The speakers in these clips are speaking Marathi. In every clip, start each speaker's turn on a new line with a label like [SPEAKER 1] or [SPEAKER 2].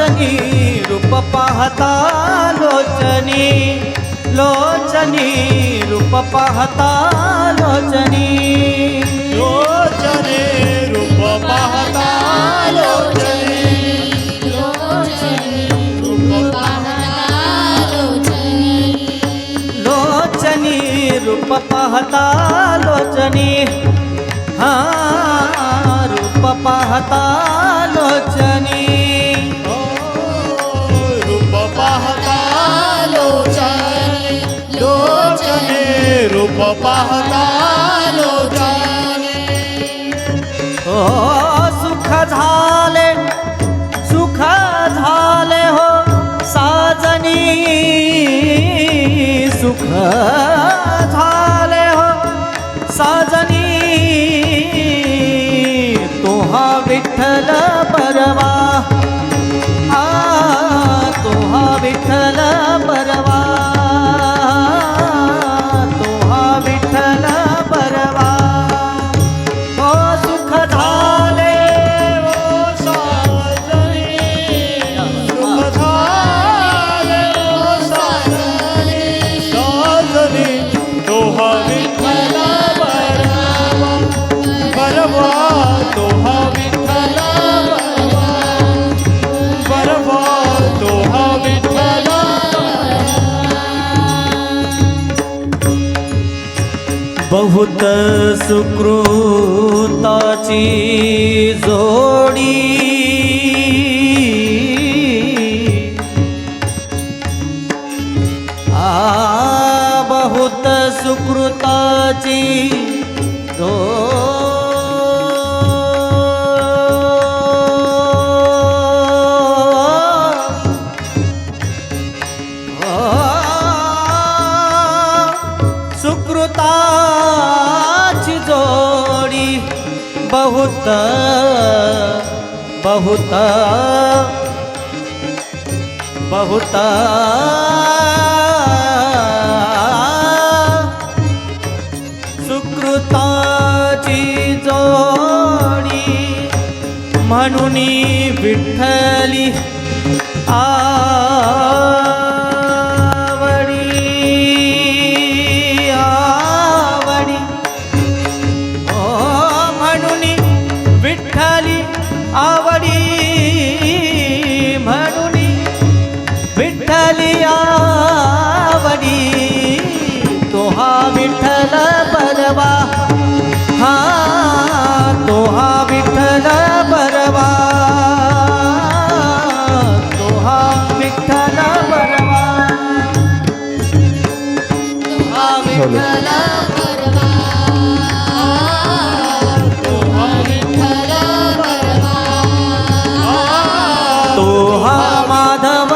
[SPEAKER 1] लोचनी रूप पाहता लोचनी लोचनी रूप पाहता लोचनी
[SPEAKER 2] लोचने रूप पाहता लोचने
[SPEAKER 3] रूप पाहता
[SPEAKER 1] लोचनी रूप पाहता लोचनी हा रूप पाहता लोचनी
[SPEAKER 2] रूप पाहता लोचने लोचने रूप पाहता लोचने
[SPEAKER 1] हो सुख झाले हो साजनी सुख झाले हो साजनी तोहा विठ्ठल परवा तोहा विठ्ठल परवा तोहा विठ्ठल परवा हो सुख झाले
[SPEAKER 2] ओ साजनी सुख झाले ओ साजनी साजनी तोहा विठ्ठल परवा परवा तोहा विठ्ठल परवा तोहा विठ्ठल
[SPEAKER 1] बहुत सुकृताची जोडी बहुत सुकृताची सुकृताची जोडी बहुत बहुत बहुत सुकृताची जोडी म्हणून विठ्ठली आवडी ओ म्हणून विठ्ठली आवडी म्हणून विठ्ठली आवडी तोहा विठ्ठल परवा हा तोहा विठ्ठल परवा तोहा विठ्ठल परवा तोहा विठ्ठल तोहा माधव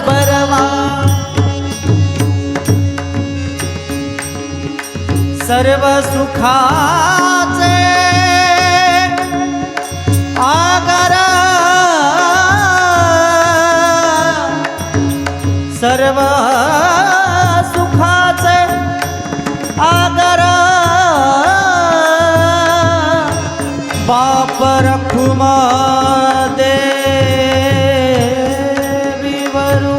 [SPEAKER 1] परवा सर्व सुखाचे आगर सर्व सुखाचे आगर बाप रखुमा देवीवरू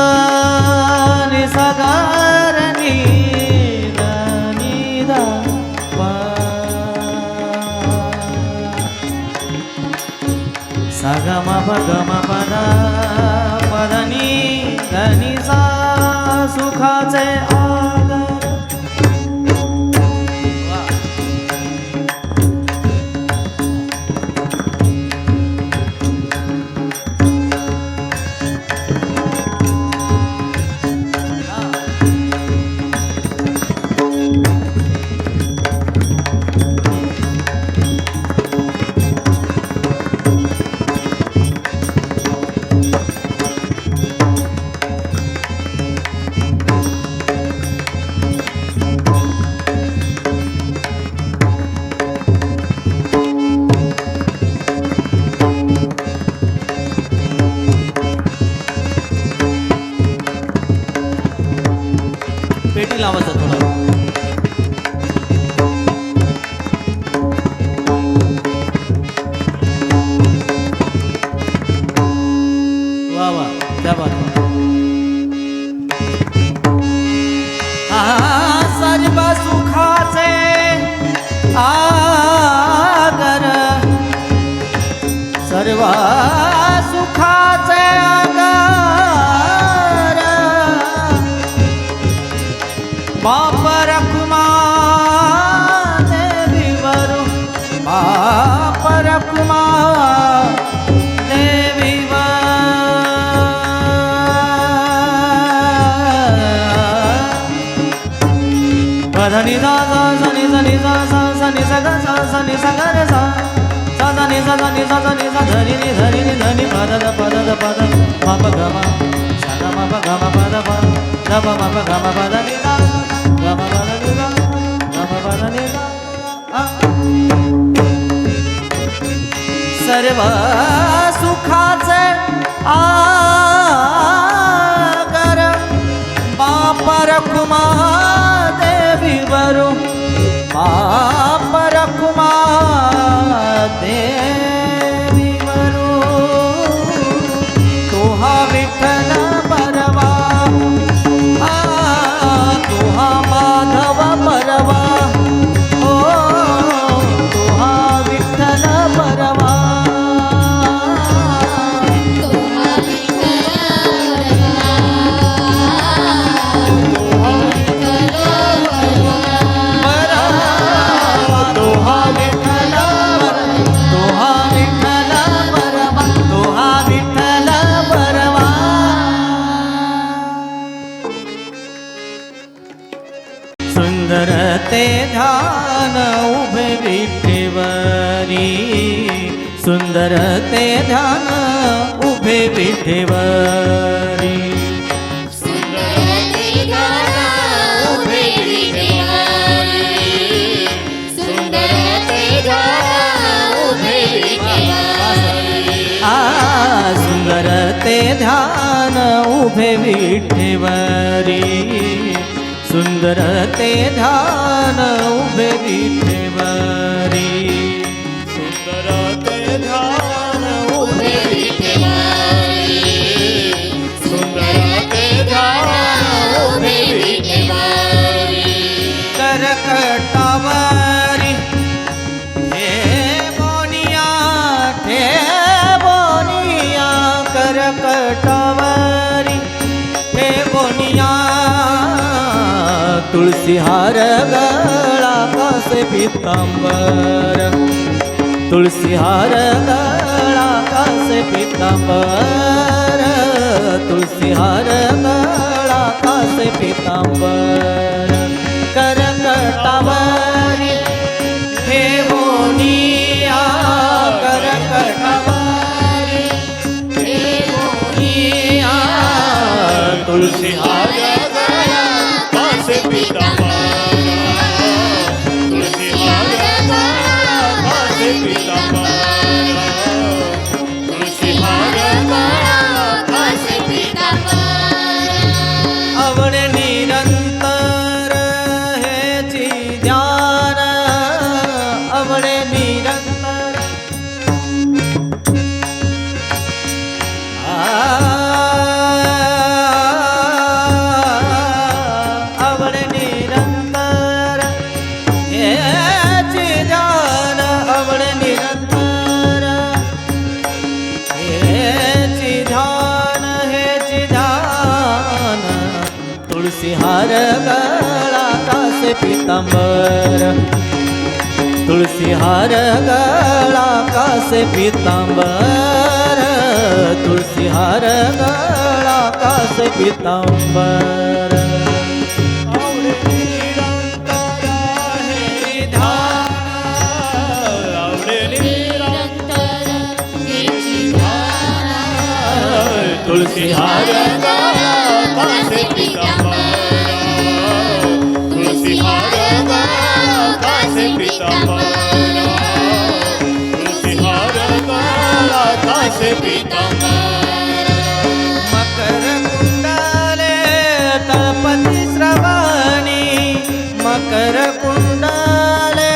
[SPEAKER 1] सानी सागर निदा सगम भगम पद पदनी धनी सा सुखाचे आगर पेटी लावायचा थोडा बाप रखुमा देवी वरु बाप रखुमा देवी पधनी सा सा सनी सनी सा सा सनी सा गा सा सनी सा गा रे सा सा सनी सा सनी सा सनी सा धनी नि धनी पद द पद द पद मा प ग म सा ग म प ग म प द प द प म प ग म प द नि सा ग म प द नि सा ग म प द नि सा सर्व सुखाचे आगर बाप रखुमा देवी वरु बाप रखुमा देवी वरु तुहा विठ्ठल परवा तुहा माधव परवा ओ तुहा विठ्ठल परवा सुंदर ते ध्यान उभे विठेवरी सुंदर ते ध्यान उभे विठेवरी सुंदर ते ध्यान उभे विठेवरी सुंदर ते ध्यान उभे विठेवरी
[SPEAKER 2] सुंदर ते ध्यान उभे विठेवरी सुंदर ते ध्यान उभे विठेवरी
[SPEAKER 1] करकटावरी हे बोनिया करकटावरी हे बोनिया तुलसी हार गळा कासे पीतांबर तुलसी हार गळा कासे पीतांबर तुलसी हार गळा कासे पीतांबर करकटावरी हे बोनिया करकटावरी हे बोनिया तुलसी हार
[SPEAKER 2] कासे पीतांबर तुलसी हार कासे पीतांबर तुलसी हार कासे पीतांबर
[SPEAKER 1] आवडे निरंतर हेची ध्यान आवडे निरंतर आवडे निरंतर हेची ध्यान आवडे निरंतर हेची ध्यान तुलसी हार गळा कासे पीतांबर तुलसी हार गळा कासे पीतांबर तुलसी हार गळा कासे पीतांबर
[SPEAKER 2] आवडे निरंतर हे ध्यान आवडे निरंतर हेची ध्यान तुलसी हार कासे पीतांबर तुलसी हार कासे पीतांबर तुलसी हार कासे पीतांबर
[SPEAKER 1] मकर कुंडले तळपती श्रवणी मकर कुंडले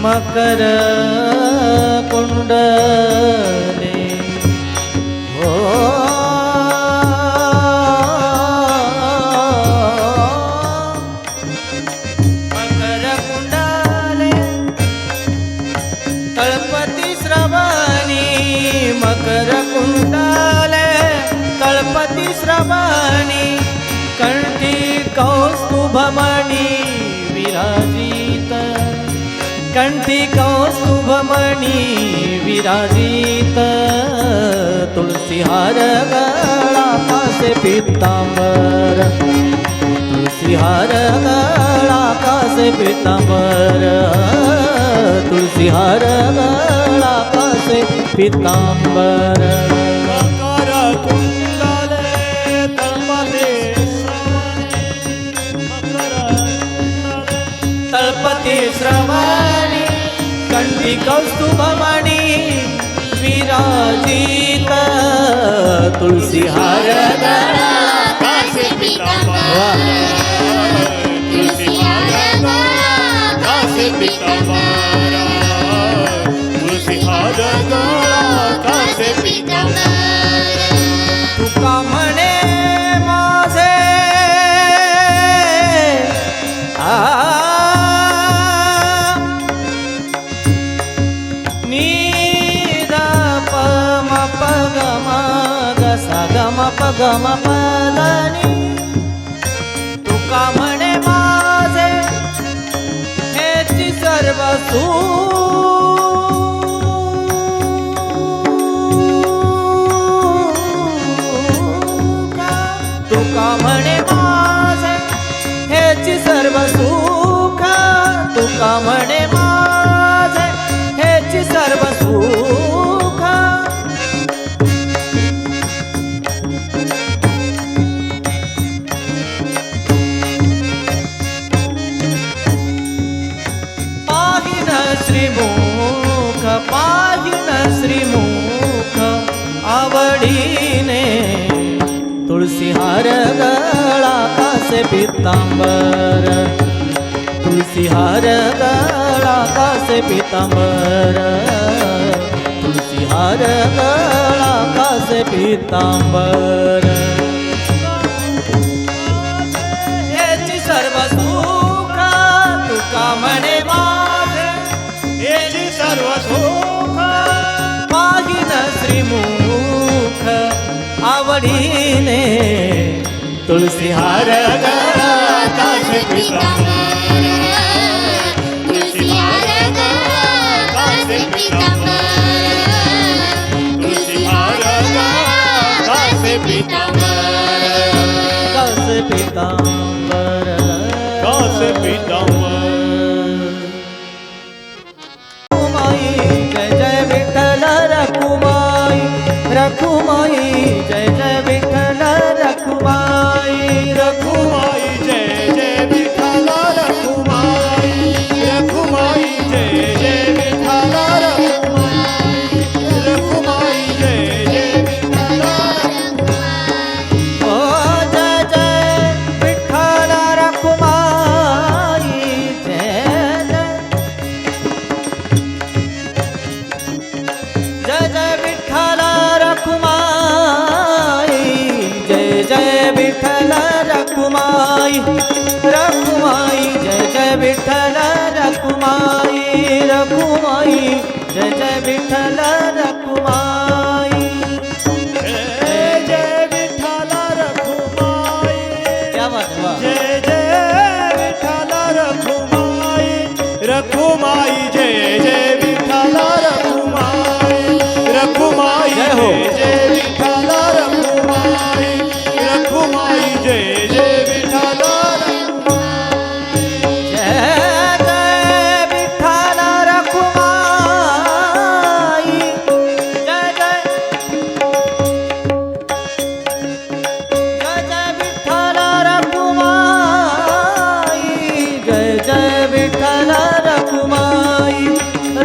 [SPEAKER 1] मकर कुंडले हो मकर कुंडले श्रवणी कंठी कौस्तुभमणी विराजित कंठी कौस्तुभमणी विराजित तुलसी हार गळा कासे पीतांबर तुलसी हार गळा कासे पीतांबर तुलसी हार गळा कासे पीतांबर
[SPEAKER 2] मकर कुंडले तळपते श्रवणे मकर कुंडले
[SPEAKER 1] तळपती श्रवणी कंठी कौस्तुभमणी विराजित तुलसी हार गळा
[SPEAKER 3] कासे पीतांबर
[SPEAKER 1] वाह.
[SPEAKER 3] तुलसी हार गळा कासे पीतांबर
[SPEAKER 2] तुलसी हार गळा
[SPEAKER 3] कासे पीतांबर
[SPEAKER 1] तुका म्हणे माझे नीद प म प ग म ग सा ग म प ग म प द नि तुका म्हणे माझे हेची सर्व तुका म्हणे माझे हेची सर्व सुख तुका म्हणे माझे हेची सर्व सुख पाहिन श्रीमुख आवडीने तुलसी हार गळा कासे पीतांबर तुलसी हार गळा कासे पीतांबर तुलसी हार गळा कासे पीतांबर हेची सर्व सुख तुका म्हणे माझे
[SPEAKER 2] हेची सर्व सुख
[SPEAKER 1] पाहिन श्रीमुख आवडीने तुलसी हार गळा
[SPEAKER 3] कासे पीतांबर तुलसी हार गळा कासे पीतांबर तुलसी हार गळा कासे पीतांबर
[SPEAKER 1] कासे पीतांबर
[SPEAKER 2] कासे पीतांबर
[SPEAKER 1] रखुमाई जय जय विठ्ठल रखुमाई रखुमाई जय जय विठ्ठल रखुमाई
[SPEAKER 2] रखुमाई जय जय विठ्ठल रखुमाई रखुमाई जय जय विठ्ठल रखुमाई रखुमाई जय जय विठ्ठल
[SPEAKER 1] ओ जय जय विठ्ठल रखुमाई जय जय विठ्ठल रखुमाई जय जय विठ्ठल रखुमाई रखुमाई जय जय विठ्ठल रखुमाई रखुमाई जय जय विठ्ठल रखुमाई
[SPEAKER 2] जय जय विठ्ठल रखुमाई
[SPEAKER 1] क्या बात है वाह.
[SPEAKER 2] जय जय विठ्ठल रखुमाई रखुमाई जय जय विठ्ठल रखुमाई रखुमाई
[SPEAKER 1] जय हो.
[SPEAKER 2] जय विठ्ठल रखुमाई रखुमाई जय जय विठ्ठल
[SPEAKER 1] जय जय विठ्ठल रखुमाई जय जय विठ्ठल रखुमाई जय जय विठ्ठल रखुमाई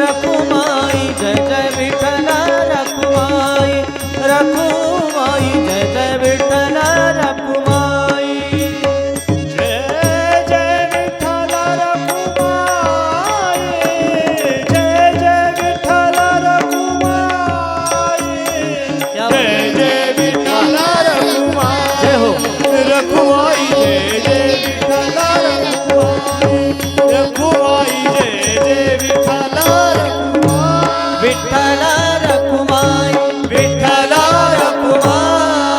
[SPEAKER 1] रखुमाई जय जय विठ्ठल रखुमाई रखुमाई जय जय विठ्ठल रखुमाई
[SPEAKER 2] जय जय विठ्ठल रखुमाई जय जय विठ्ठल रखुमाई
[SPEAKER 1] क्या
[SPEAKER 2] जय जय विठ्ठल रखुमाई
[SPEAKER 1] जय हो.
[SPEAKER 2] रखुमाई जय जय विठ्ठल रखुमाई रखुमाई जय जय विठ्ठल रखुमाई
[SPEAKER 1] विठ्ठल रखुमाई विठ्ठल रखुमाई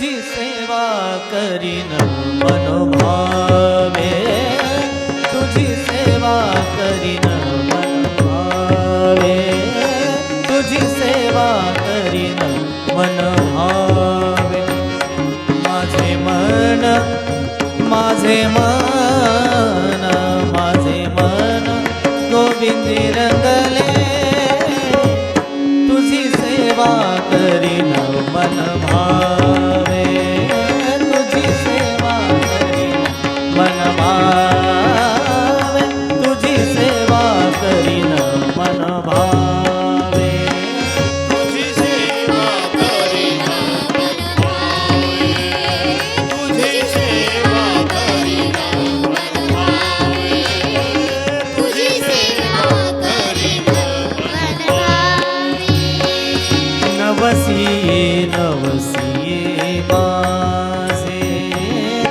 [SPEAKER 1] तुझी सेवा करीन मनोभावे तुझी सेवा करीन मनोभावे तुझी सेवा करीन मनोभावे माझे मन माझे मन माझे मन गोविंदी रंगले तुझी सेवा करीन मन भावे तुझी सेवा करीन मन भावे तुझी सेवा करीन मन भावे
[SPEAKER 2] तुझी सेवा करीन मन भावे तुझी सेवा करीन मन भावे
[SPEAKER 3] तुझी सेवा करीन मन भावे
[SPEAKER 1] नवसिये नवसिये माझे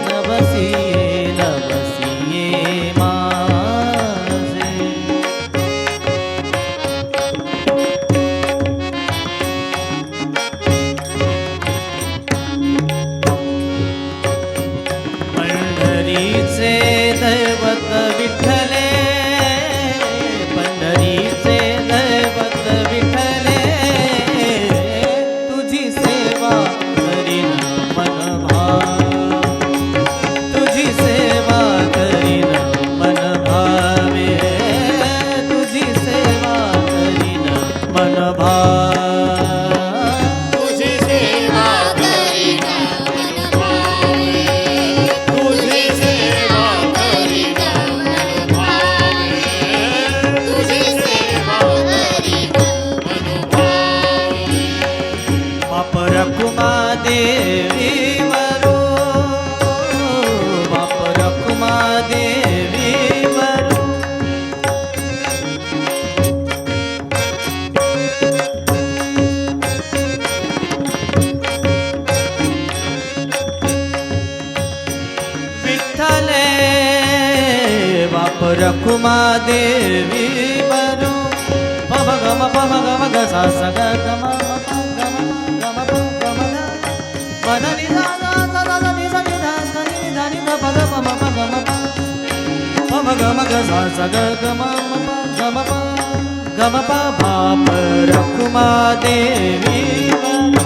[SPEAKER 1] नवसिये नवसिये माझे पंढरीचे दैवत विठ्ठले पंढरीचे दैवत विठ्ठले तुझी सेवा करीन मन तुझी सेवा करीन मन भावे तुझी सेवा करीन मन
[SPEAKER 2] तुझी सेवा करीन मन भावे तुझी सेवा करीन मन भावे
[SPEAKER 3] तुझी सेवा करीन मन भावे
[SPEAKER 1] बाप रखुमा देवी वरो बाप रखुमा देवी वरो विठ्ठले बाप रखुमा देवी वरो पम गम ग सा स ग ग म प ग म ग म नी सा सा सा सा नी सा नी धा सा नी धा नी ध प ग म प ग म ग म ग सा स ग ग म प ग म प बाप रखुमा देवी वरो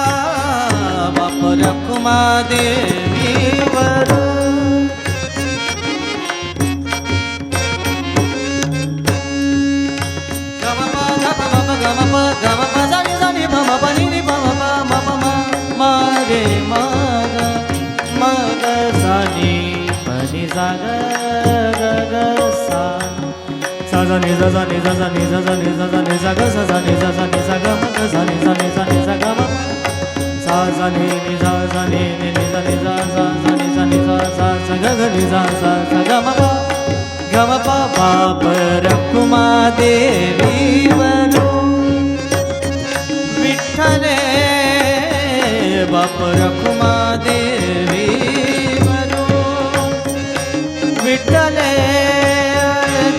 [SPEAKER 1] बाप रखुमा देवी वरो गम प ग प म प ग म प सा नी सा नी प म प नी नी प म प म प म म रे म ग सा नी प नी सा ग ग ग सा सा सा नी सा सा नी सा सा नी सा सा नी सा सा नी सा ग सा सा नी सा सा नी सा ग म ग सा नी सा नी सा नी सा ग म सा सा नी नी सा सा नी नी नी सा नी सा सा सा नी सा नी सा सा सा ग ग नी सा सा सा ग म प बाप रखुमा देवी वरो विठ्ठले बाप रखुमा देवी वरो विठ्ठले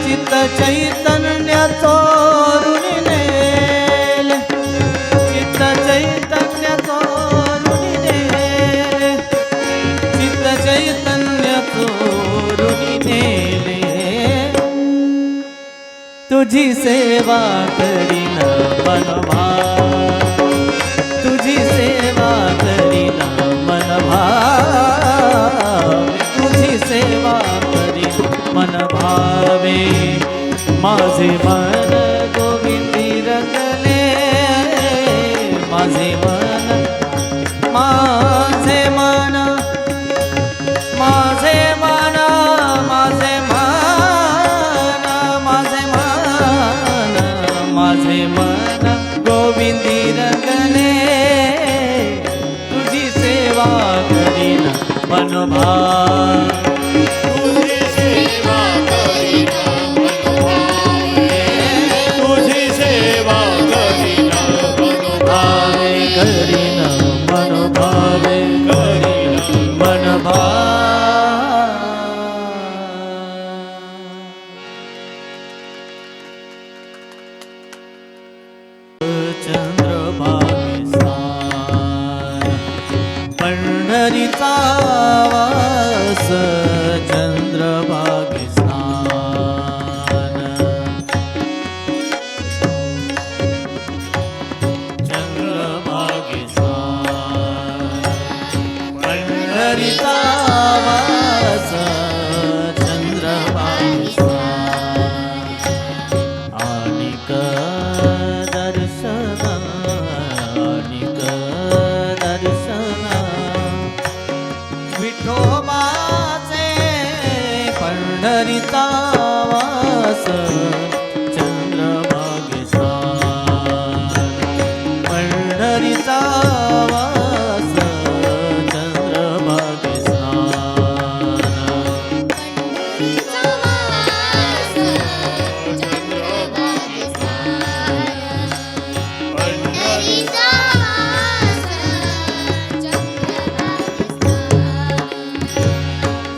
[SPEAKER 1] चित्त चैतन्य चोरून नेले चित्त चैतन्य चोरून नेले चित्त चैतन्य चोरून नेले तुझी सेवा करीन मन तुझी सेवा करीन मन भावे तुझी सेवा करीन मन भावे माझे मन गोविंदी रंगले माझे मन माझे मन माझे मन माझे मन माझे मन माझे मन गोविंदी रंगले तुझी मनोभावे
[SPEAKER 2] तुझी सेवा करीन मनोभावे तुझी सेवा करीन मनोभावे
[SPEAKER 1] करीन मनोभावे
[SPEAKER 2] करीन
[SPEAKER 1] मनोभावे चंद्रभागे स्नान पंढरीचा वास चंद्रभागे स्नान चंद्रभागे स्नान पंढरीचा वास चंद्रभागे स्नान आणिक दर्शन आणिक दर्शन विठोबाचे पंढरीचा वास चंद्रभागे स्नान पंढरीचा वास चंद्रभागे स्नान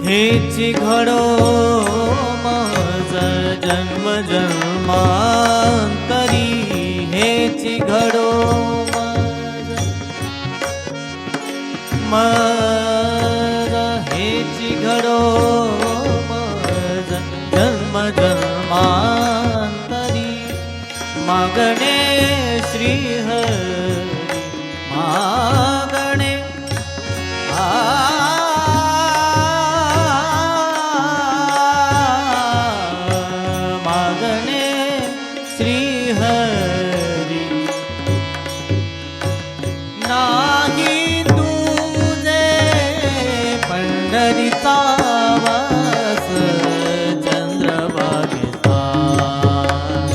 [SPEAKER 1] हेची घडो मज जन्म जन्मांतरी हेची घडो मज हेची घडो मज जन्म जन्मांतरी मागणे श्रीहरी मागणे मागणे श्रीहरी नाही तुझे पंढरीचा वास चंद्रभागे स्नान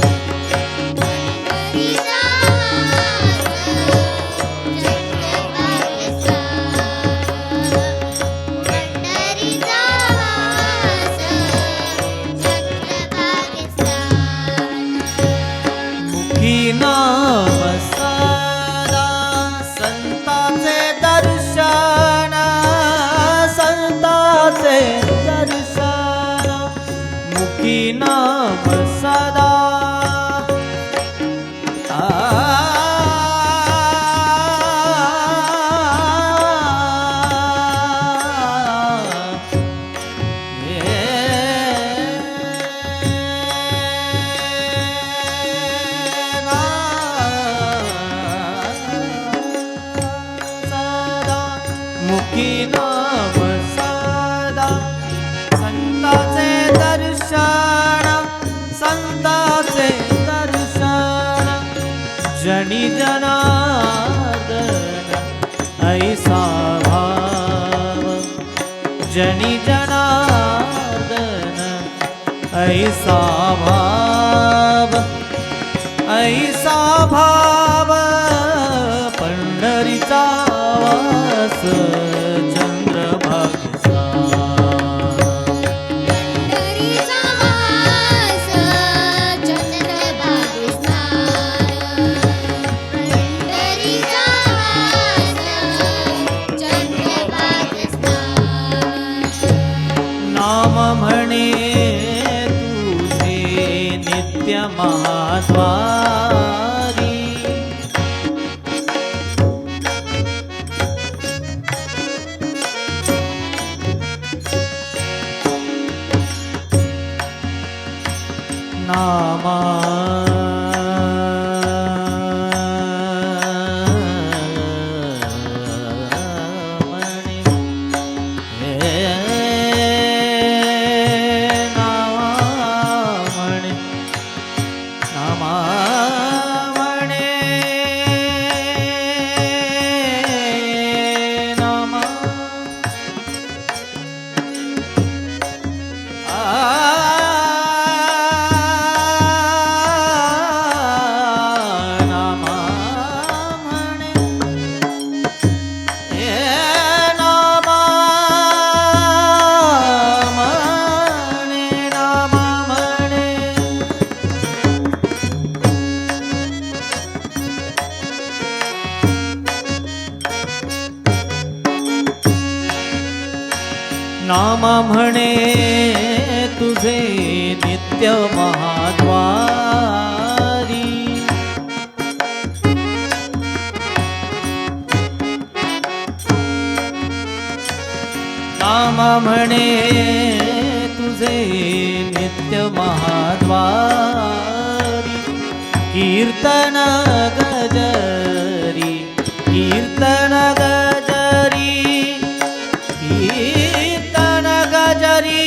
[SPEAKER 1] मुखी नाम सदा संताचे दर्शन संताचे दर्शन मुखी नाम सदा मुखी नाम सदा संताचे दर्शन संताचे दर्शन जनी जनार्दन ऐसा भाव जनी जनार्दन ऐसा भाव ऐसा भाव पंढरीचा वास चंद्रभागे स्नान नाम म्हणे तुझे नित्य महाद्वारी नामा नाम म्हणे तुझे नित्य महाद्वारी नाम म्हणे तुझे नित्य महाद्वारी कीर्तन गजरी कीर्तन गजरी कीर्तन गजरी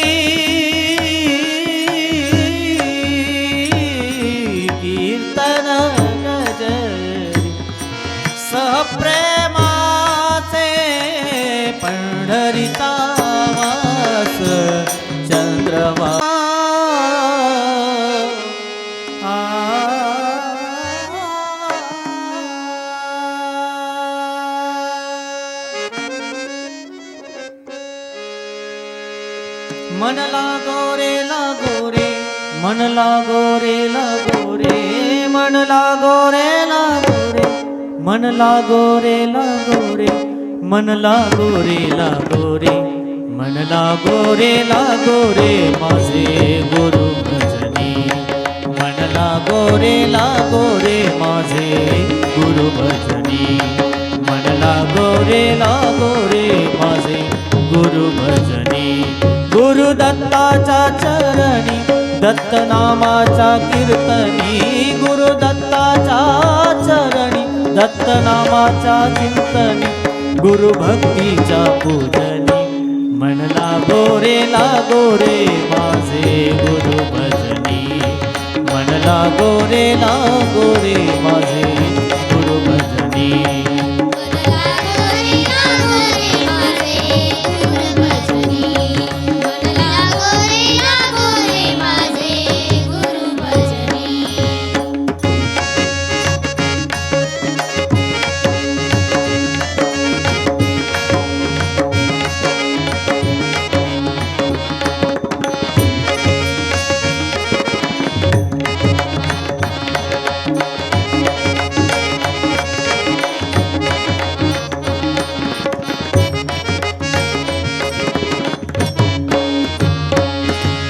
[SPEAKER 1] कीर्तन गजरी सप्रेमाचे पंढरीचा वास चंद्रवा मन लागो रे मन लागो रे मन लागो रे मन लागो रे मन लागो रे मन लागो रे माझे गुरु भजनी मन लागो रे माझे गुरु भजनी मन लागो रे माझे गुरु भजनी गुरु दत्ताच्या चरणी दत्त नामाच्या कीर्तनी गुरु दत्ताच्या चरणी दत्त नामाच्या चिंतनी गुरु भक्तीच्या पूजनी मन लागो रे माझे गुरु भजनी मन लागो रे माझे गुरु भजनी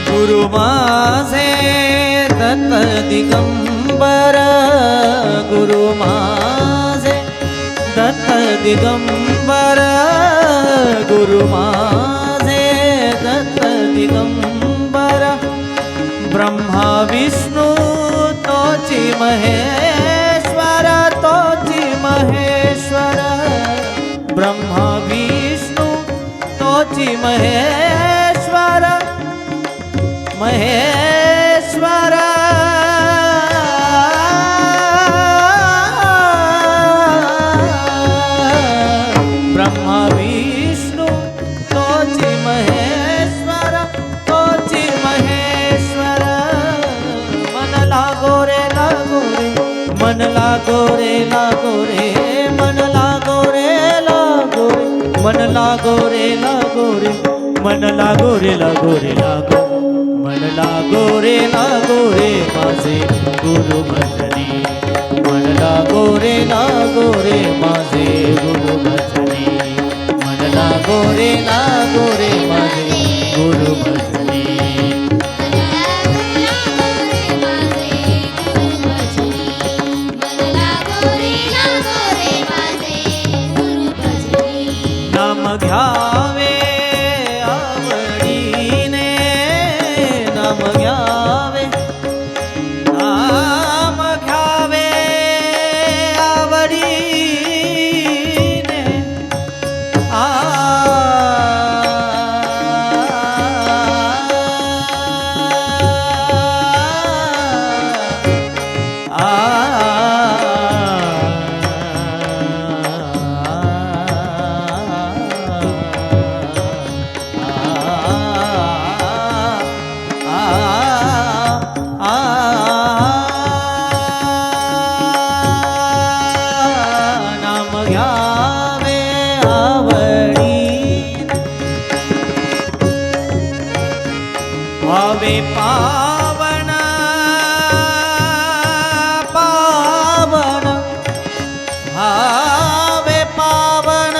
[SPEAKER 1] गुरु माझे दत्त दिगंबर गुरु माझे दत्त दिगंबर गुरु माझे दत्त दिगंबर ब्रह्मा विष्णू तोची महेश्वर ब्रह्मा विष्णू तोची महेश्वर ब्रह्मा विष्णु तोची महेश्वर मन लागो रे मन लागो रे मन लागो रे मन लागो रे मन लागो रे मन लागो रे माझे गुरु भजनी मन लागो रे माझे गुरु भजनी मन लागो रे माझे गुरु भजनी नाम घ्यावे आवडीने नाम घ्यावे आवडीने भावे पावन पावन भावे पावन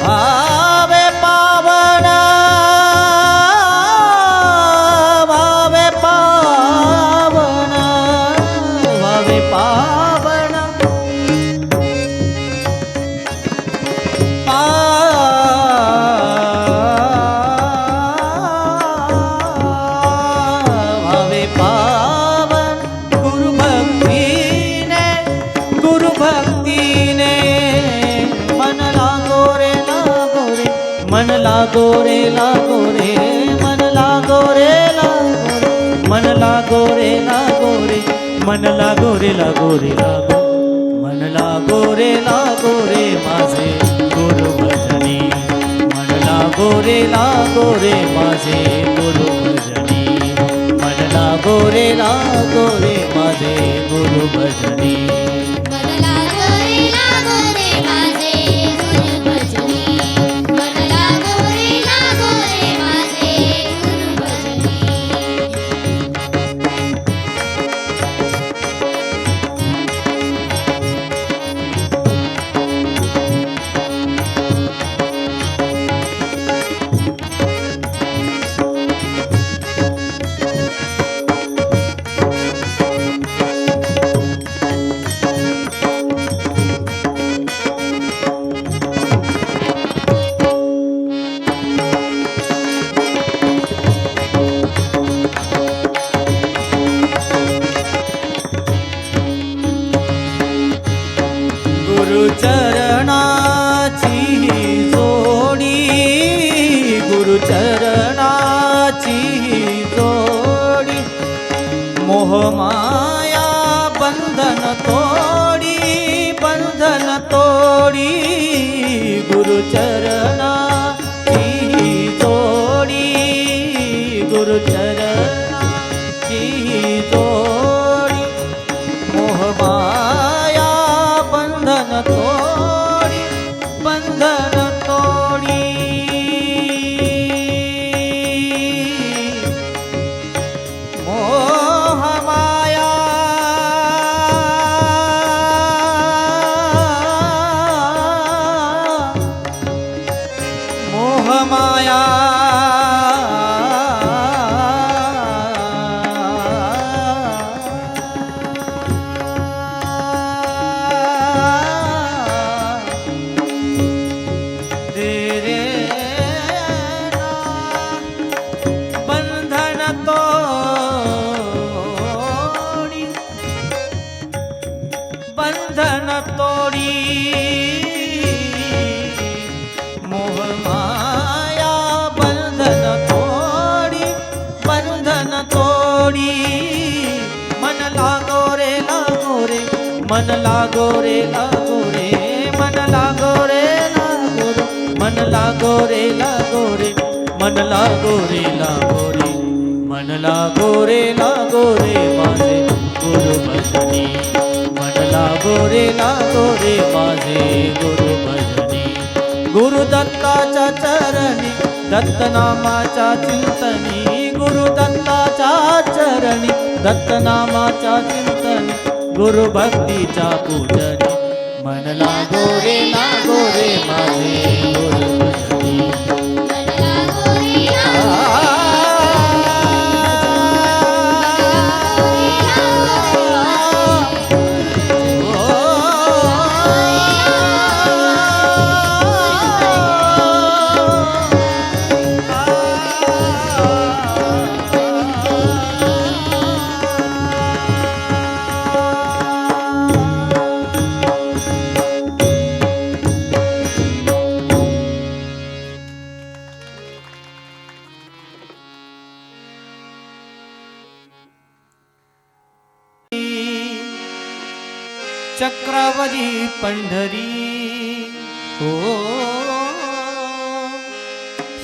[SPEAKER 1] भावे पावन लागो रे लागो रे मन लागो रे लागो रे मन लागो रे लागो रे मन लागो रे लागो रे लागो मन लागो रे माझे गुरु भजनी मन लागो रे माझे गुरु भजनी मन लागो रे माझे गुरु भजनी
[SPEAKER 3] मन लागो रे माझे गुरु भजनी मन लागो रे माझे गुरु भजनी
[SPEAKER 1] गुरुचरणाची जोडी गुरुचरणाची जोडी मोहमाया बंधन तोडी गुरुचरणाची जोडी गुरुचरणाची जोडी मोहमाया बंधन तोडी मोहमाया मोहमाया बंधन तोडी मोहमाया बंधन तोडी मन लागो रे मन लागो रे मन लागो रे मन लागो रे मन लागो रे मन लागो रे माझे गुरु भजनी मन लागो रे माझे गुरु भजनी गुरु दत्ताच्या चरणी दत्त नामाच्या चिंतनी गुरु दत्ताच्या चरणी दत्त नामाच्या चिंतनी गुरु भक्तीच्या पूजनी मन लागो रे माझे गुरु भजनी
[SPEAKER 3] मन लागो रे
[SPEAKER 1] चक्रवदी पंढरी हो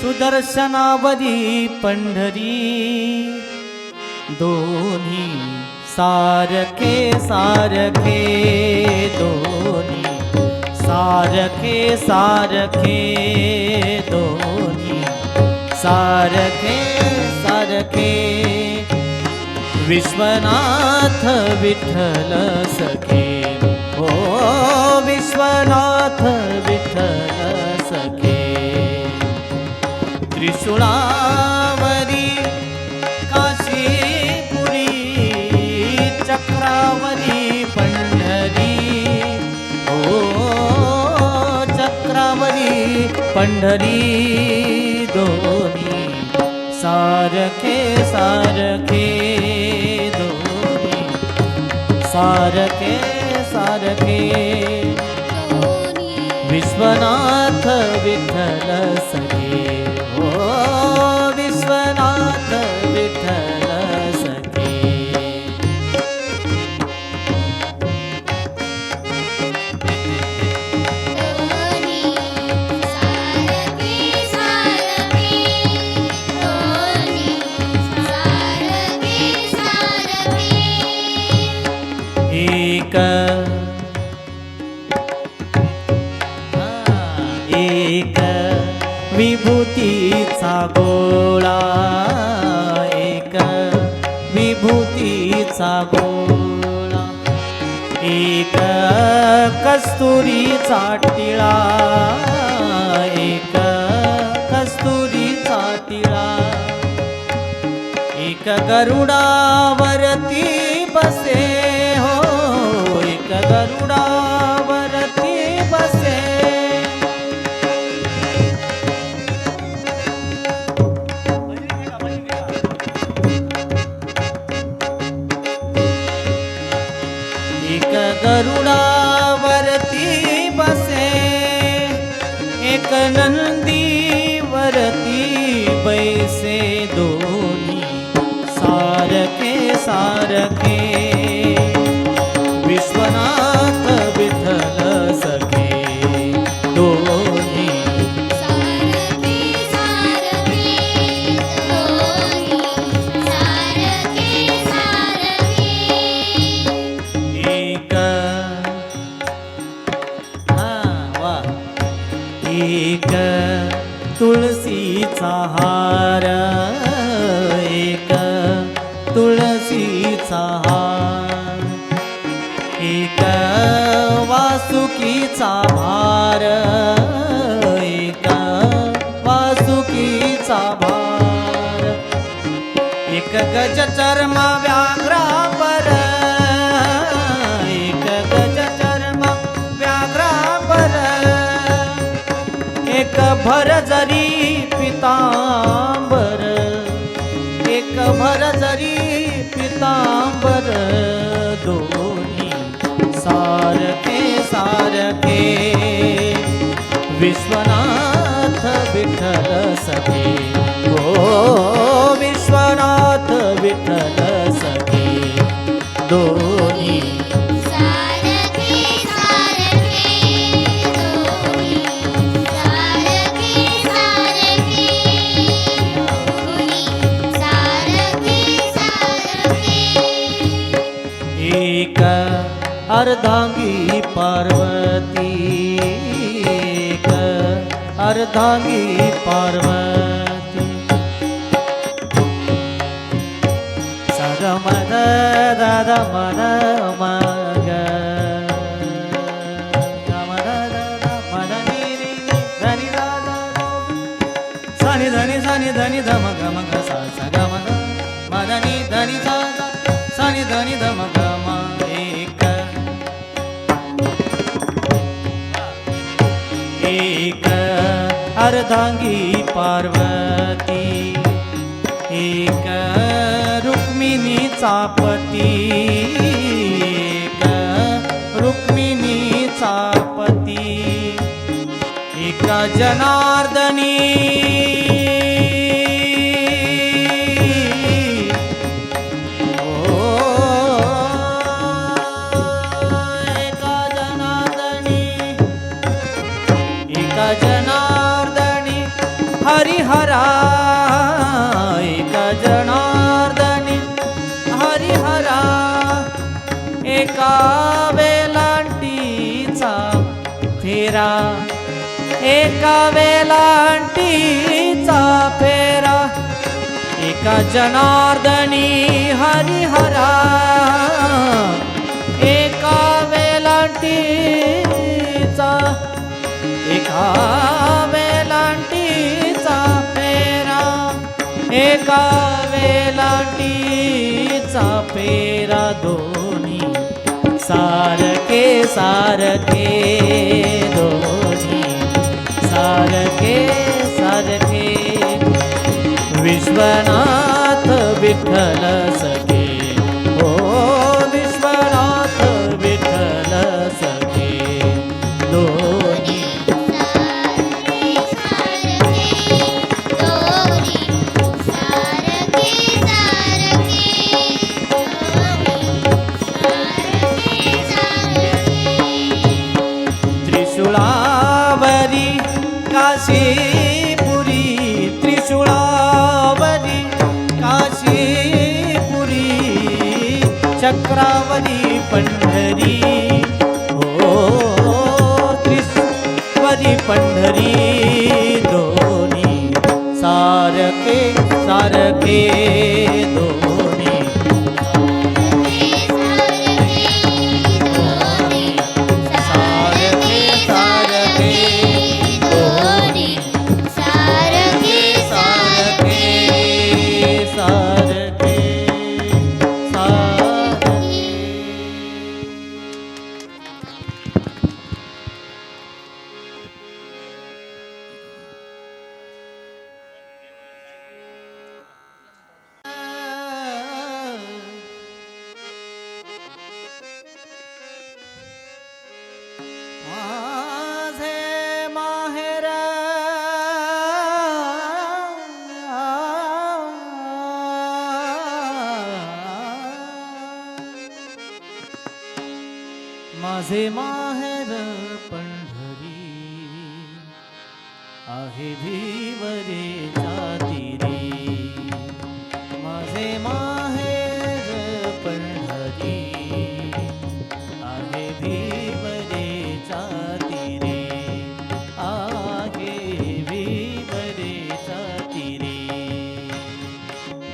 [SPEAKER 1] सुदर्शनावदी पंढरी दोन्ही सारखे दोन्ही सारखे दोन्ही सारखे विश्वनाथ विठ्ठल सखे हो विश्वनाथ विठ्ठल सखे त्रिशूळावरी काशीपुरी चक्रावरी पंढरी हो चक्रावरी पंढरी दोन्ही सारखे दोन्ही सारखे विश्वनाथ विठ्ठल सखे विभूतीचा गोळा एक विभूतीचा गोळा एक कस्तुरीचा टिळा एक कस्तुरीचा टिळा एक गरुडावरती बसे हो एक गरुडावरती बसे एक गरुडावरती बसे एक नंदीवरती बैसे दोन्ही सारखे सारखे विश्वनाथ विठ्ठल सखे दोन्ही
[SPEAKER 3] सारखे सारखे दोन्ही सारखे सारखे
[SPEAKER 1] एक वा एक तुळशीचा हार एक तुळशीचा हार एक वासुकीचा भार एक वासुकीचा भार एक गज चर्म व्याघ्रापर एक गज चर्म व्याघ्रापर एक भरजरी पितांबर एक भरजरी पितांबर दोन्ही सारखे सारखे विश्वनाथ विठ्ठल सखे ओ विश्वनाथ विठ्ठल सखे दोन्ही
[SPEAKER 3] सारखे सारखे दोन्ही सारखे सारखे दोन्ही सारखे सारखे
[SPEAKER 1] एक अर्धांगी पार्वती एक अर्धांगी पार्वती सग मद दाद मद मग मद दाद मद नि नि धनि दाद सनि धनि सनि धनि धम गम ग सा ग मद मद नि धनि सा सनि धनि धम ग म एक अर्धांगी पार्वती एक रुक्मिणीचा पती एक रुक्मिणीचा पती एक जनार्दनी जनार्दनी हरिहरा एक जनार्दनी हरिहरा एका वेलांटीचा फेरा एका वेलांटीचा फेरा एका जनार्दनी हरिहरा एका वेलांटीचा एका वेलांटीचा फेरा एका वेलांटीचा फेरा दोन्ही सारखे सारखे दोन्ही सारखे सारखे विश्वनाथ विठ्ठल सखे ओ विश्वनाथ विठ्ठल सखे दोन्ही त्रिशूळावरी काशीपुरी त्रिशूळावरी काशीपुरी चक्रावरी पंढरी हो त्रिशूळावरी पंढरी दोन सारखे सारखे दोन्ही सारखे सारखे दोन्ही सारखे सारखे सारखे माझे माहेर माझे माहेर पंढरी आहे भिवरेच्या तीरी माझे माहेर पंढरी आहे भिवरेच्या तीरी आहे भिवरेच्या तीरी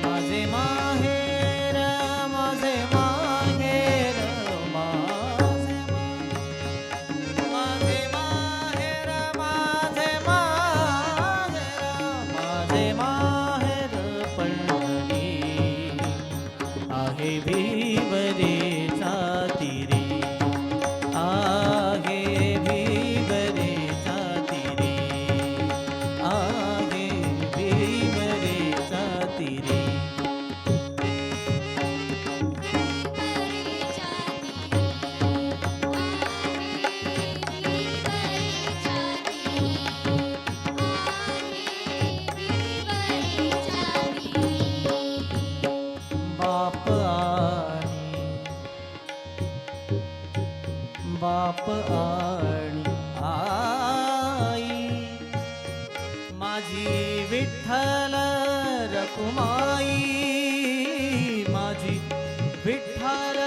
[SPEAKER 1] माझे माहेर माझे माहेर माझे माहेर माझे माहेर माझे माहेर पंढरी आहे भिवरेच्या तीरी आहे भिवरेच्या तीरी आहे भिवरेच्या तीरी बाप आणि आई माझी विठ्ठल रखुमाई माझी विठ्ठल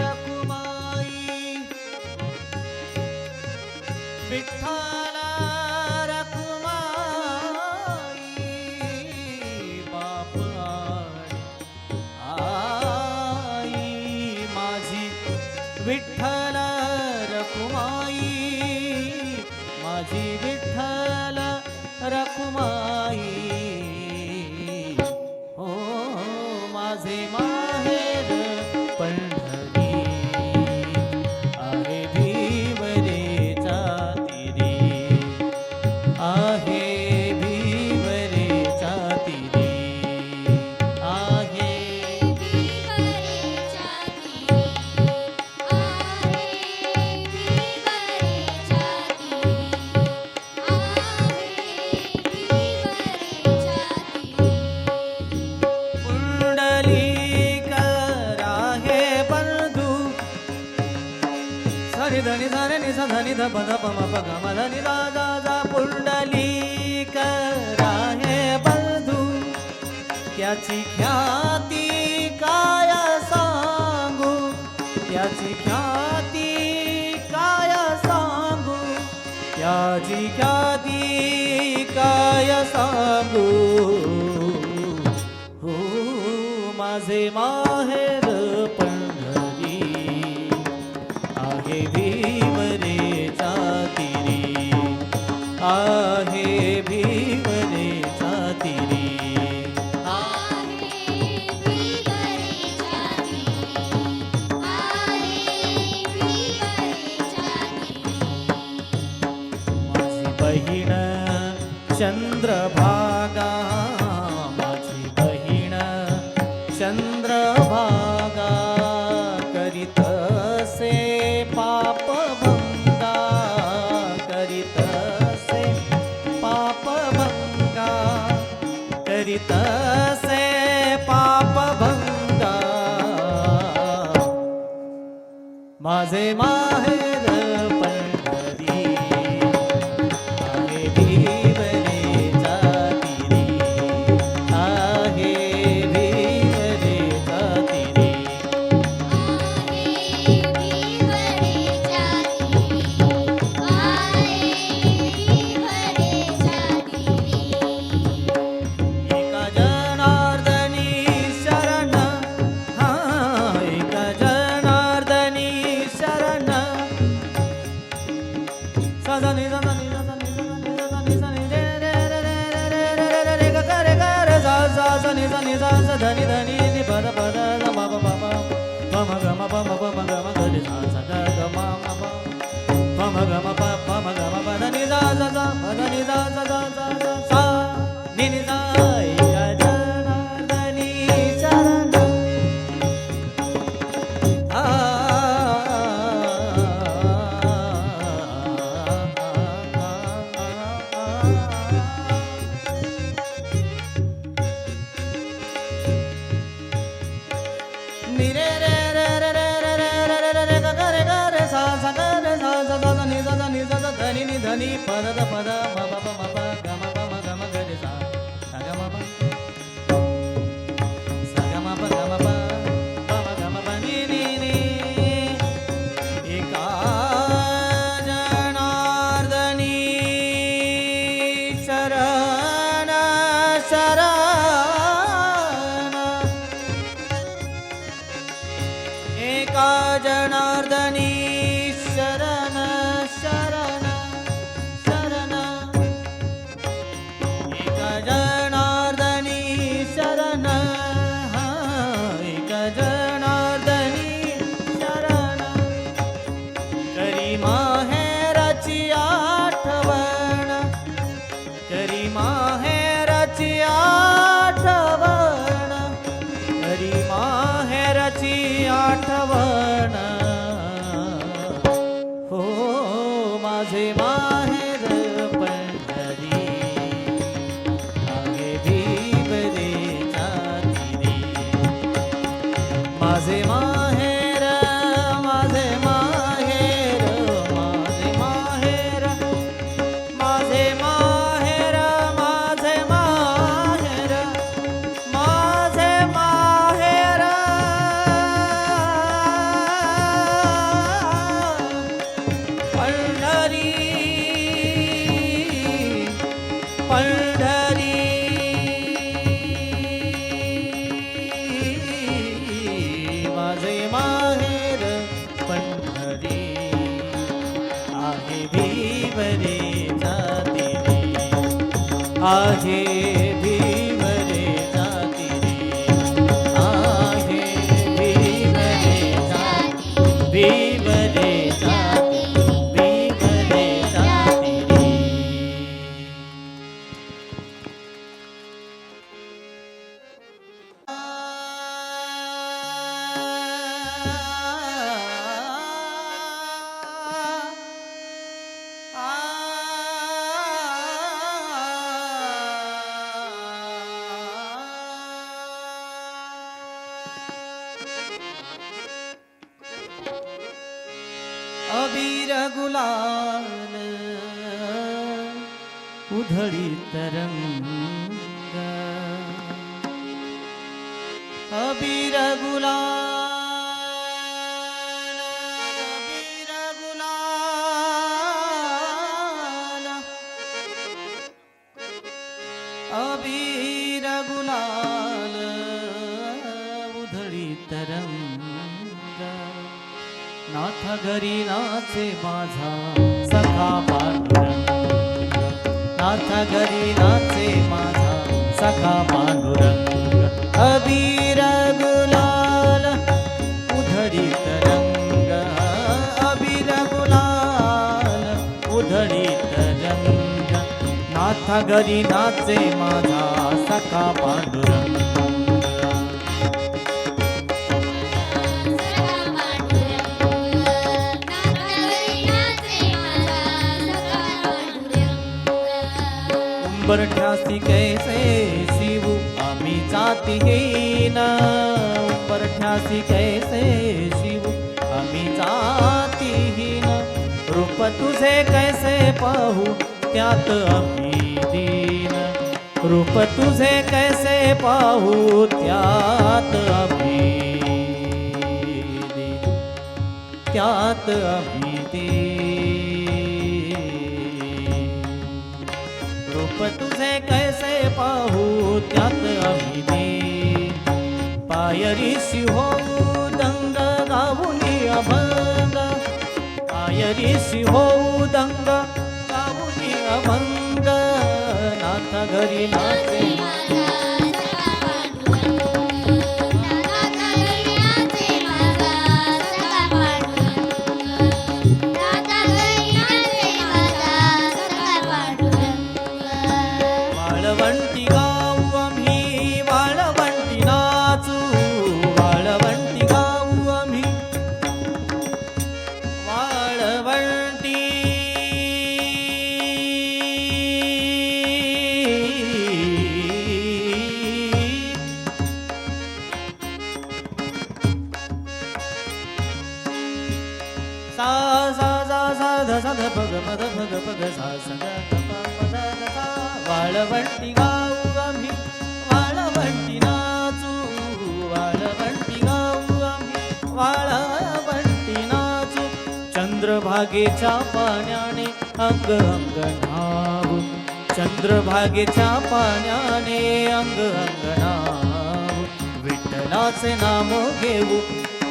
[SPEAKER 1] रखुमाई विठ्ठल रखुमाई बाप आणि आई माझी विठ्ठल रखुमाई माझी विठ्ठल रखुमाई हो माझे माहेर पंढरी आहे भिवरेच्या तीरी आहे भिवरेच्या तीरी आहे धनी धनी सा धनी ध पद प म प ग म धनी दा दा दा पुंडलिक राहे बंधू त्याची ख्याती काय सांगू त्याची ख्याती काय सांगू त्याची ख्याती काय सांगू हो माझे माहेर पंढरी आहे भिवरेच्या तीरी आहे भिवरेच्या तीरी माझी बहीण चंद्रभागा माझी बहीण चंद्रभागा करीत से पाप भंगा करीत से पाप भंगा करीत से पाप भंगा माझे माहेर पंढरी आहे भिवरेच्या तीरी आहे भिवरेच्या तीरी सा नि सा धनी धनी नि पद पद ग म प म प म ग म प म प म ग म ग रे सा सा ग ग म म प म ग म प म ग म प ध नि सा सा सा प ध नि सा सा सा सा सा सा नि नि सा जनार्दनी शरण धनी पद पद म प म प ग म प म ग म ग रे सा सा ग म प सा ग म प ग म प प म ग म प नि नि नि एका जनार्दनी शरण शरण एका जनार्दनी शरण शरण शरण एका जनार्दनी शरण एका जनार्दनी शरण करी माहेराची आठवण करी माहेराची आठवण करी माहेराची आठवण हो माझे माहेर पंढरी आहे भीमरेच्या तीरी माझे माहेर माझे माहेर माझे माहेर माझे माहेर माझे माहेर माझे माहेर पंढरी पंढरी माझे माहेर पंढरी आहे भीमरेच्या तीरी आहे भीमरेच्या तीरी आहे भीमरेच्या भीमरेच्या भीमरेच्या तीरी अबीर गुलाल उधळी तरंग अबीर गुलाल अबीर गुलाल अबीर गुलाल उधळी तरंग नाथ घरी नाचे माझा सखा पांडुरंग नाथ घरी नाचे माझा सखा पांडुरंग अबीर गुलाल उधळी तरंग अबीर गुलाल उधळी तरंग नाथ घरी नाचे माझा सखा पांडुरंग उंबरठ्यासी कैसे शिव आम्ही जातीहीन उंबरठ्यासी कैसे शिव आम्ही जातीहीन रूप तुझे कैसे पाहू त्यात आम्ही दीन रूप तुझे कैसे पाहू त्यात आम्ही दीन त्यात आम्ही दीन रूप तुझे कैसे पाहू त्यात आम्ही दीन पायरीशी होऊ दंग गाऊनी अभंग पायरीशी होऊ दंग गाऊनी अभंग नाथ घरी नाचे पद भग पग सा सग पद सा वाळवंटी गाऊ आम्ही वाळवंटी नाचू वाळवंटी गाऊ आम्ही वाळवंटी नाचू चंद्रभागेच्या पाण्याने अंग अंग न्हावू चंद्रभागेच्या पाण्याने अंग अंग न्हावू विठ्ठलाचे नाम घेऊ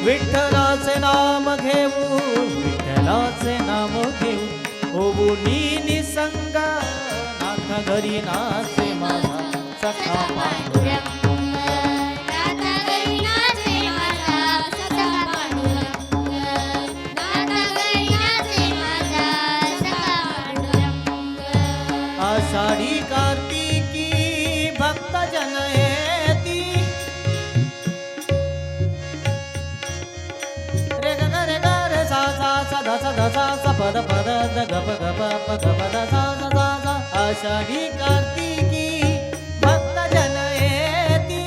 [SPEAKER 1] विठ्ठलाचे नाम घेऊ विठ्ठलाचे नाम घेऊ होऊ निसंग नाथा घरी नाचे माझा सखा पांडुरंग
[SPEAKER 3] नाथा घरी नाचे माझा सखा पांडुरंग नाथा घरी नाचे माझा सखा पांडुरंग
[SPEAKER 1] आषाढी कार्तिकी भक्त जन येती रे ग रे ग रे सा सा सा ध सा ध सा सा पद पद द ग प ग प प ग प द सा सा सा सा आषाढी कार्तिकी भक्त जन येती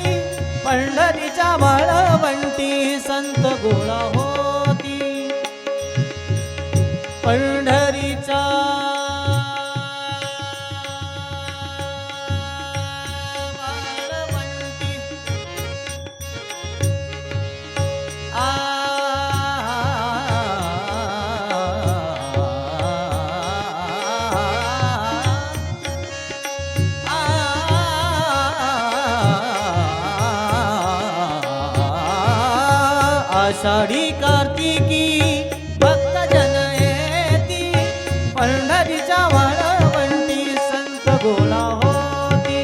[SPEAKER 1] पंढरीच्या वाळवंटी संत गोळा होती पंढरीच्या वाळवंटी आषाढी कार्तिकी भक्त जन येती पंढरीच्या वाळवंटी संत गोळा होती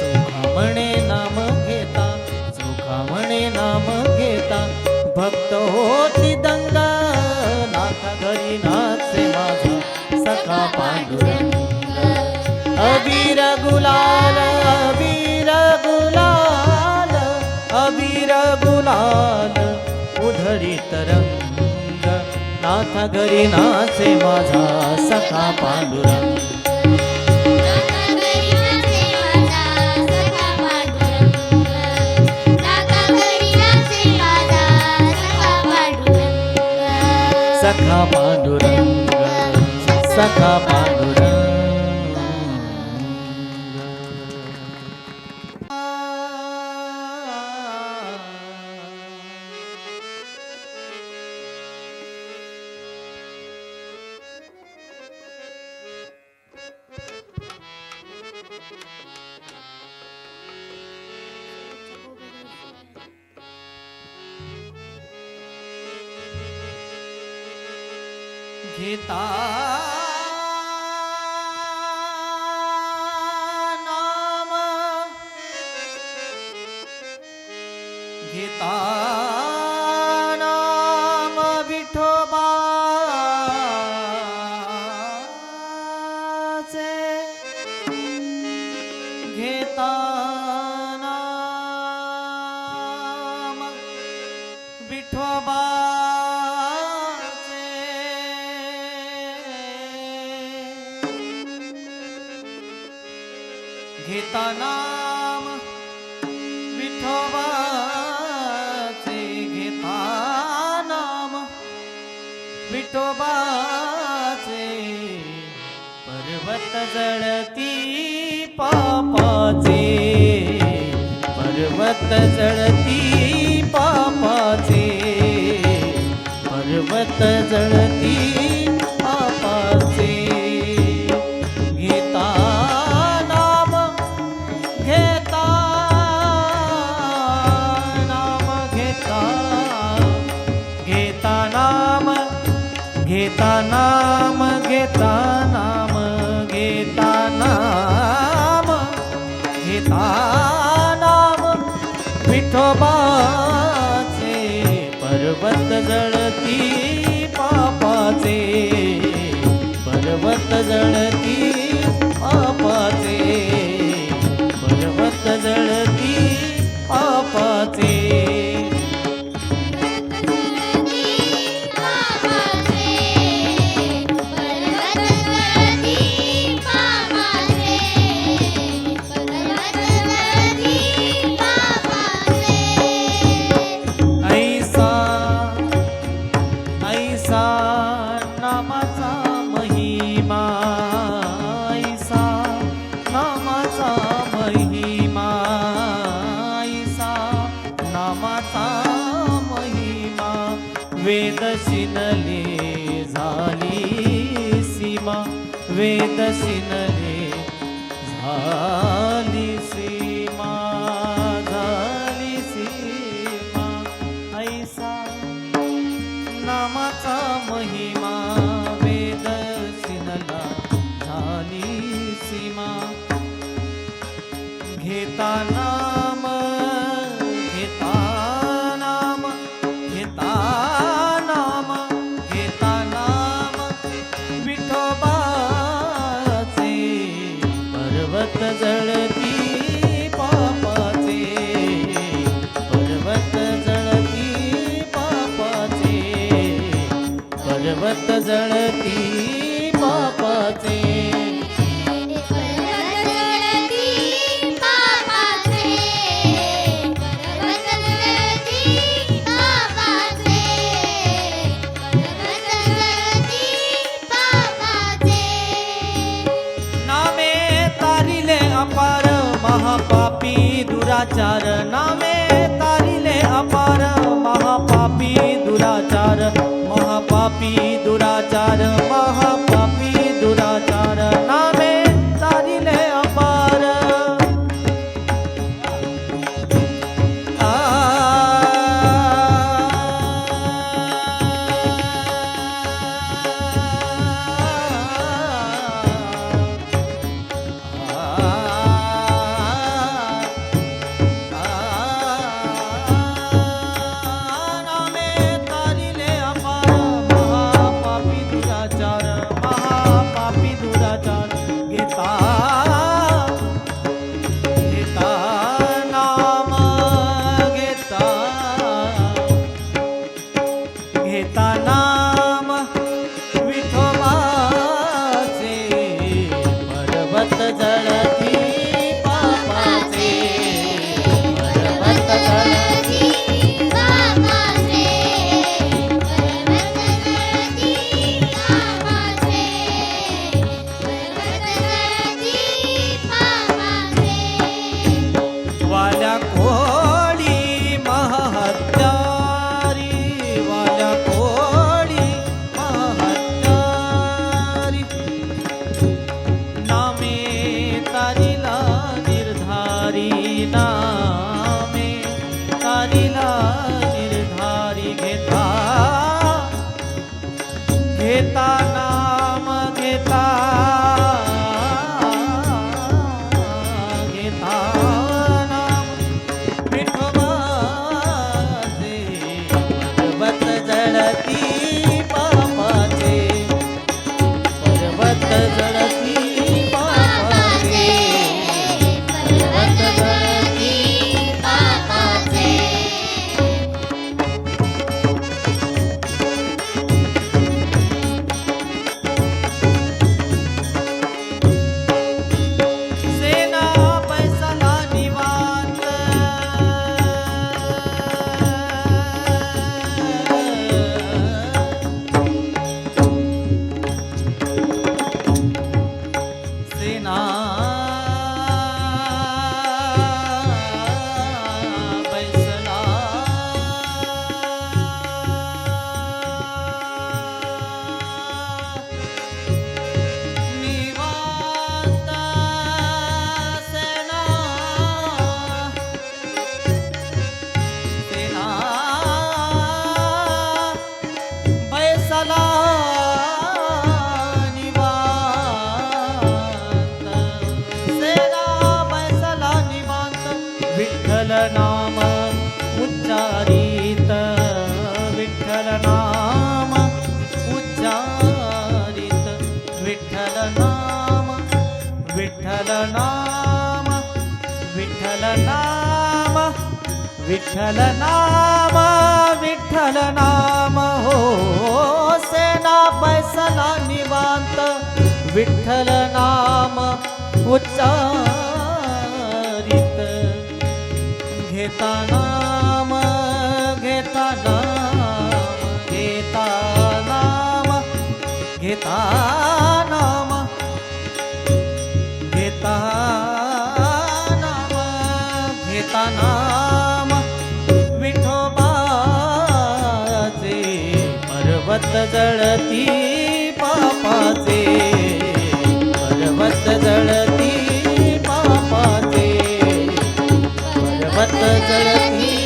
[SPEAKER 1] चोखामणे नाम घेता चोखामणे नाम घेता भक्त होती दंगा नाथा घरी नाचे माझा सखा पांडुरंग अबीर गुलाल अबीर गुलाल अबीर गुलाल उधळीत रंग नाथा घरी नाचे माझा सखा पांडुरंग
[SPEAKER 3] नाथा घरी नाचे माझा सखा पांडुरंग नाथा घरी नाचे माझा सखा पांडुरंग
[SPEAKER 1] सखा पांडुरंग सखा पांडुरंग घेता नाम घेता नाम विठोबाचे घेता नाम विठोबा घेता नाम विठोबाचे घेता नाम विठोबाचे पर्वत जळती पापाचे पर्वत जळती पापाचे पर्वत जळती पापाचे घेता घेता नाम घेता घेता नाम घेता नाम घेता नाम घेता नाम घेता नाम विठोबाचे पर्वत जळती पापाचे पर्वत जळती पापाचे पर्वत जळती पापाचे ऐसा ऐसा नामाचा मही वेद सिनले झाली सीमा ऐसा नामाचा महिमा वेद सिनला झाली सीमा घेता नाम घेता नाम घेता नाम घेता नाम विठोबाचे पर्वत जळती पापाचे पर्वत जळती पापाचे पर्वत जळती पापाचे अपार महापापी दुराचार नामे तारिले अपार महापापी दुराचार महापापी दुराचार महापापी दुराचार नामे तारिले अपार घेता नाम विठोबाचे पर्वत जळती पापाचे पर्वत जळती
[SPEAKER 3] पापाचे पर्वत जळती पापाचे पर्वत जळती पापाचे
[SPEAKER 1] वाल्या कोळी महत्यारी वाल्या कोळी महत्यारी नामे तारिला निर्धारी नामे तारिला निर्धारी घेता घेता नाम घेता घेता नाम विठोबाचे पर्वत जळती पापाचे पर्वत जळती पापाचे पर्वत जळती
[SPEAKER 3] पापाचे
[SPEAKER 1] सेना पैसाला निवांत सेना पैसला निवांत सेना सेना पैसला निवांत सेना पैसला निवांत विठ्ठल नाम उच्चारित विठ्ठल नाम उच्चारित विठ्ठल नाम विठ्ठल नाम विठ्ठल नाम विठ्ठल नाम विठ्ठल नाम हो सेना पैसला निवांत विठ्ठल नाम उच्चारित घेता नाम घेता नाम घेता नाम घेता नाम घेता नाम घेता नाम विठोबाचे पर्वत जळती पापाचे पर्वत जळती